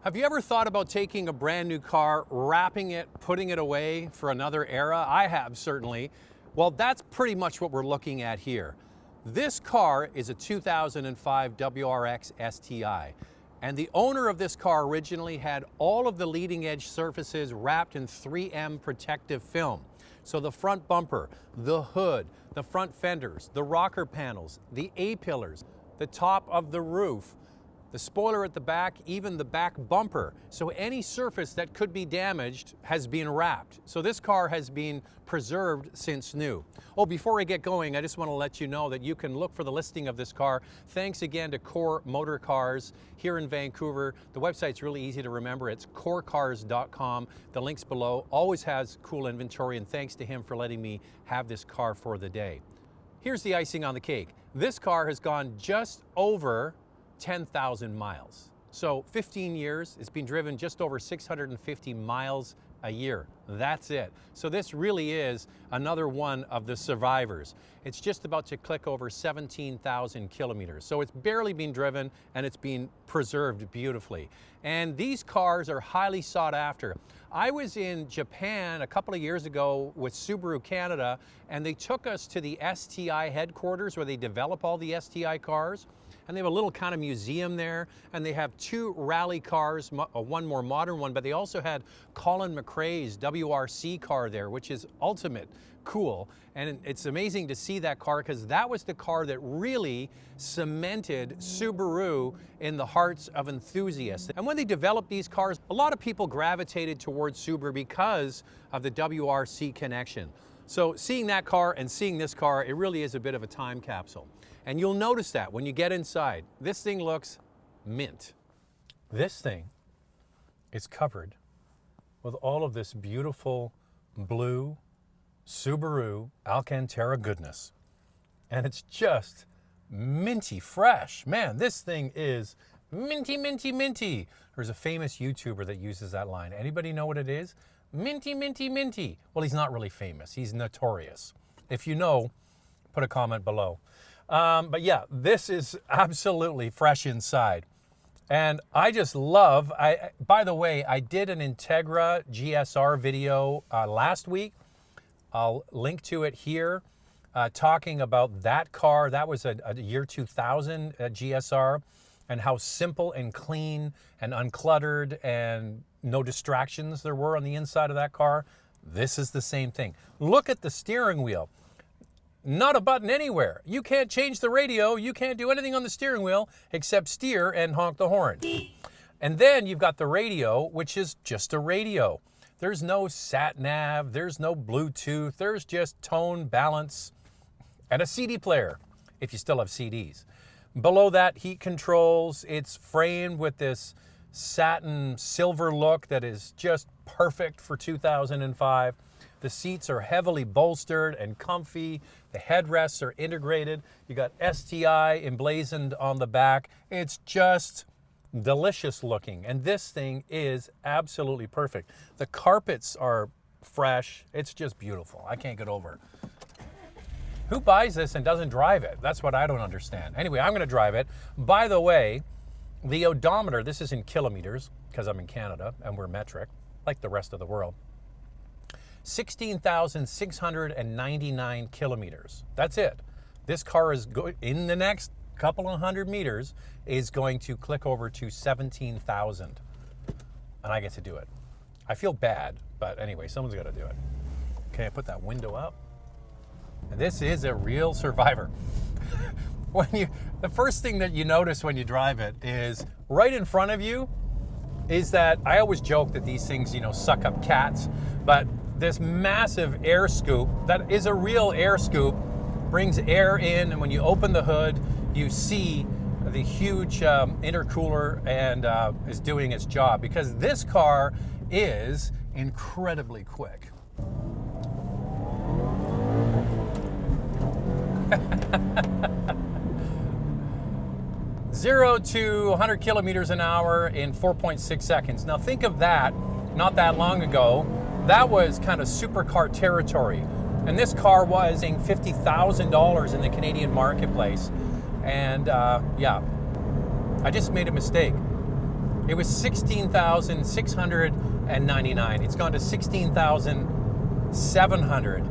Have you ever thought about taking a brand new car, wrapping it, putting it away for another era? I have, certainly. Well, that's pretty much what we're looking at here. This car is a 2005 WRX STI. And the owner of this car originally had all of the leading edge surfaces wrapped in 3M protective film. So the front bumper, the hood, the front fenders, the rocker panels, the A-pillars, the top of the roof, the spoiler at the back, even the back bumper. So any surface that could be damaged has been wrapped. So this car has been preserved since new. Oh, before I get going, I just want to let you know that you can look for the listing of this car. Thanks again to Core Motor Cars here in Vancouver. The website's really easy to remember. It's corecars.com. The link's below. Always has cool inventory, and thanks to him for letting me have this car for the day. Here's the icing on the cake. This car has gone just over 10,000 miles. So 15 years, it's been driven just over 650 miles a year. That's it. So this really is another one of the survivors. It's just about to click over 17,000 kilometers. So it's barely been driven and it's been preserved beautifully. And these cars are highly sought after. I was in Japan a couple of years ago with Subaru Canada, and they took us to the STI headquarters where they develop all the STI cars. And they have a little kind of museum there, and they have two rally cars, one more modern one, but they also had Colin McRae's WRC car there, which is ultimate cool. And it's amazing to see that car because that was the car that really cemented Subaru in the hearts of enthusiasts. And when they developed these cars, a lot of people gravitated towards Subaru because of the WRC connection. So seeing that car and seeing this car, it really is a bit of a time capsule. And you'll notice that when you get inside. This thing looks mint. This thing is covered with all of this beautiful blue Subaru Alcantara goodness. And it's just minty fresh. Man, this thing is minty, minty, minty. There's a famous YouTuber that uses that line. Anybody know what it is? Minty, minty, minty. Well, he's not really famous. He's notorious. If you know, put a comment below. But yeah, this is absolutely fresh inside. And I just love, by the way, I did an Integra GSR video last week. I'll link to it here, talking about that car. That was a year 2000 GSR, and how simple and clean and uncluttered and no distractions there were on the inside of that car. This is the same thing. Look at the steering wheel. Not a button anywhere. You can't change the radio. You can't do anything on the steering wheel except steer and honk the horn. And then you've got the radio, which is just a radio. There's no sat nav. There's no Bluetooth. There's just tone, balance, and a CD player, if you still have CDs. Below that, heat controls. It's framed with this satin silver look that is just perfect for 2005. The seats are heavily bolstered and comfy. The headrests are integrated. You got STI emblazoned on the back. It's just delicious looking. And this thing is absolutely perfect. The carpets are fresh. It's just beautiful. I can't get over it. Who buys this and doesn't drive it? That's what I don't understand. Anyway, I'm going to drive it. By the way, the odometer, this is in kilometers because I'm in Canada and we're metric, like the rest of the world. 16,699 kilometers. That's it. This car is in the next couple of hundred meters is going to click over to 17,000. And I get to do it. I feel bad, but anyway, someone's got to do it. Okay, I put that window up. And this is a real survivor. The first thing that you notice when you drive it is right in front of you is that, I always joke that these things, suck up cats, but this massive air scoop, that is a real air scoop, brings air in, and when you open the hood, you see the huge intercooler and is doing its job, because this car is incredibly quick. 0 to 100 kilometers an hour in 4.6 seconds. Now think of that, not that long ago, that was kind of supercar territory. And this car was $50,000 in the Canadian marketplace. And yeah, I just made a mistake. It was 16,699. It's gone to 16,700.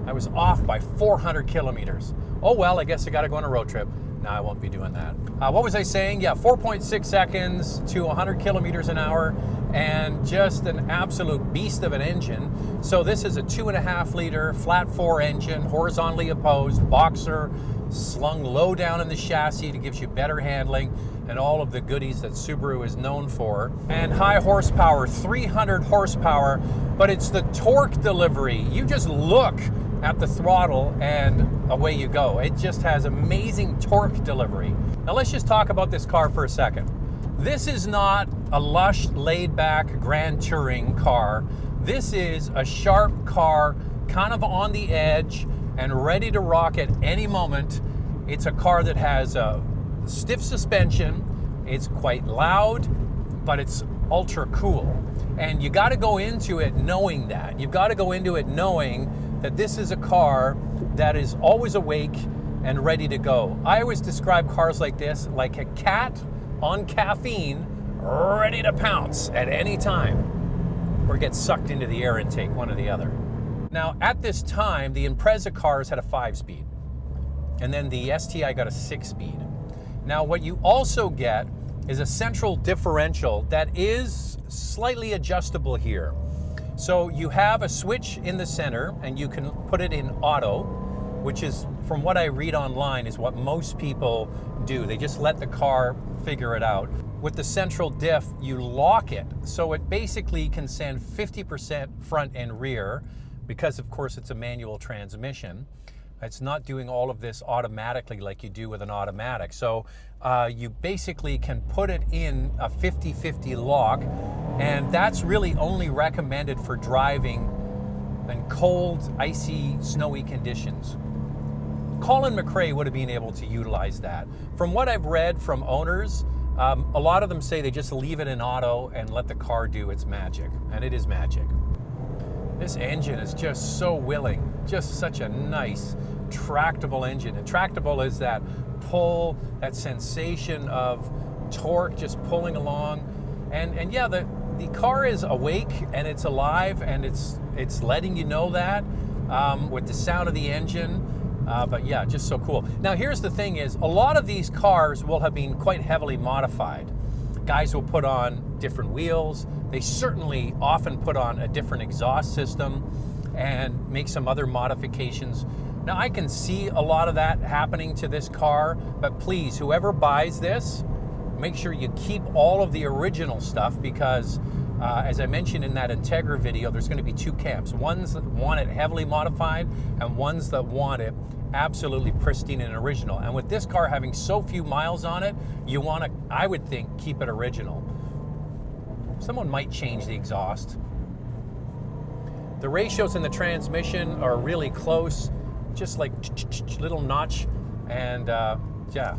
I was off by 400 kilometers. Oh well, I guess I gotta go on a road trip. No, I won't be doing that. What was I saying? Yeah, 4.6 seconds to 100 kilometers an hour, and just an absolute beast of an engine. So this is a 2.5 liter flat 4 engine, horizontally opposed, boxer, slung low down in the chassis to give you better handling and all of the goodies that Subaru is known for. And high horsepower, 300 horsepower, but it's the torque delivery. You just look at the throttle and away you go. It just has amazing torque delivery. Now let's just talk about this car for a second. This is not a lush, laid-back grand touring car. This is a sharp car, kind of on the edge and ready to rock at any moment. It's a car that has a stiff suspension. It's quite loud, but it's ultra cool. And you got to go into it knowing that. You've got to go into it knowing that this is a car that is always awake and ready to go. I always describe cars like this like a cat on caffeine, ready to pounce at any time or get sucked into the air intake, one or the other. Now, at this time, the Impreza cars had a 5-speed, and then the STI got a 6-speed. Now, what you also get is a central differential that is slightly adjustable here. So you have a switch in the center, and you can put it in auto, which is, from what I read online, is what most people do. They just let the car figure it out. With the central diff, you lock it, so it basically can send 50% front and rear, because of course it's a manual transmission. It's not doing all of this automatically like you do with an automatic. So you basically can put it in a 50-50 lock, and that's really only recommended for driving in cold, icy, snowy conditions. Colin McRae would have been able to utilize that. From what I've read from owners, a lot of them say they just leave it in auto and let the car do its magic, and it is magic. This engine is just so willing, just such a nice, tractable engine. And tractable is that pull, that sensation of torque just pulling along. And yeah, the car is awake and it's alive, and it's letting you know that with the sound of the engine. But yeah, just so cool. Now here's the thing is, a lot of these cars will have been quite heavily modified. Guys will put on different wheels. They certainly often put on a different exhaust system and make some other modifications. Now I can see a lot of that happening to this car, but please, whoever buys this, make sure you keep all of the original stuff, because as I mentioned in that Integra video, there's going to be two camps. Ones that want it heavily modified and ones that want it absolutely pristine and original. And with this car having so few miles on it, you want to, I would think, keep it original. Someone might change the exhaust. The ratios in the transmission are really close, just like little notch, and yeah.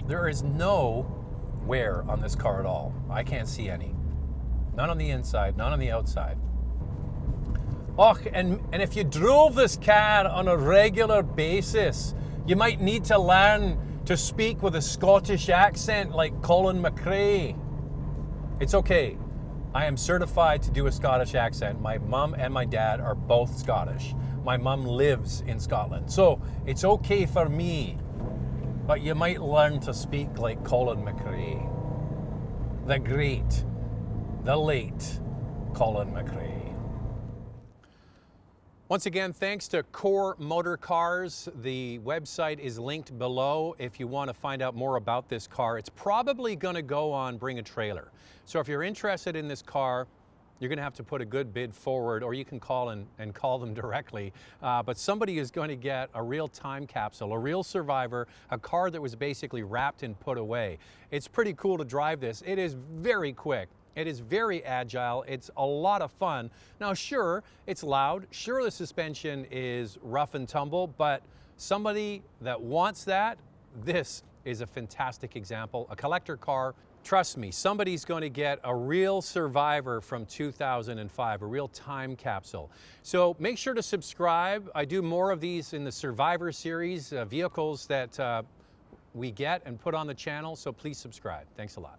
There is no wear on this car at all. I can't see any. None on the inside, none on the outside. Oh, and if you drove this car on a regular basis, you might need to learn to speak with a Scottish accent like Colin McRae. It's okay. I am certified to do a Scottish accent. My mum and my dad are both Scottish. My mum lives in Scotland, so it's okay for me. But you might learn to speak like Colin McRae. The great, the late Colin McRae. Once again, thanks to Core Motor Cars. The website is linked below if you want to find out more about this car. It's probably going to go on Bring a Trailer. So if you're interested in this car, you're going to have to put a good bid forward, or you can call and call them directly. But somebody is going to get a real time capsule, a real survivor, a car that was basically wrapped and put away. It's pretty cool to drive this. It is very quick. It is very agile. It's a lot of fun. Now, sure, it's loud. Sure, the suspension is rough and tumble, but somebody that wants that, this is a fantastic example. A collector car. Trust me, somebody's going to get a real survivor from 2005, a real time capsule. So make sure to subscribe. I do more of these in the Survivor series, vehicles that we get and put on the channel, so please subscribe. Thanks a lot.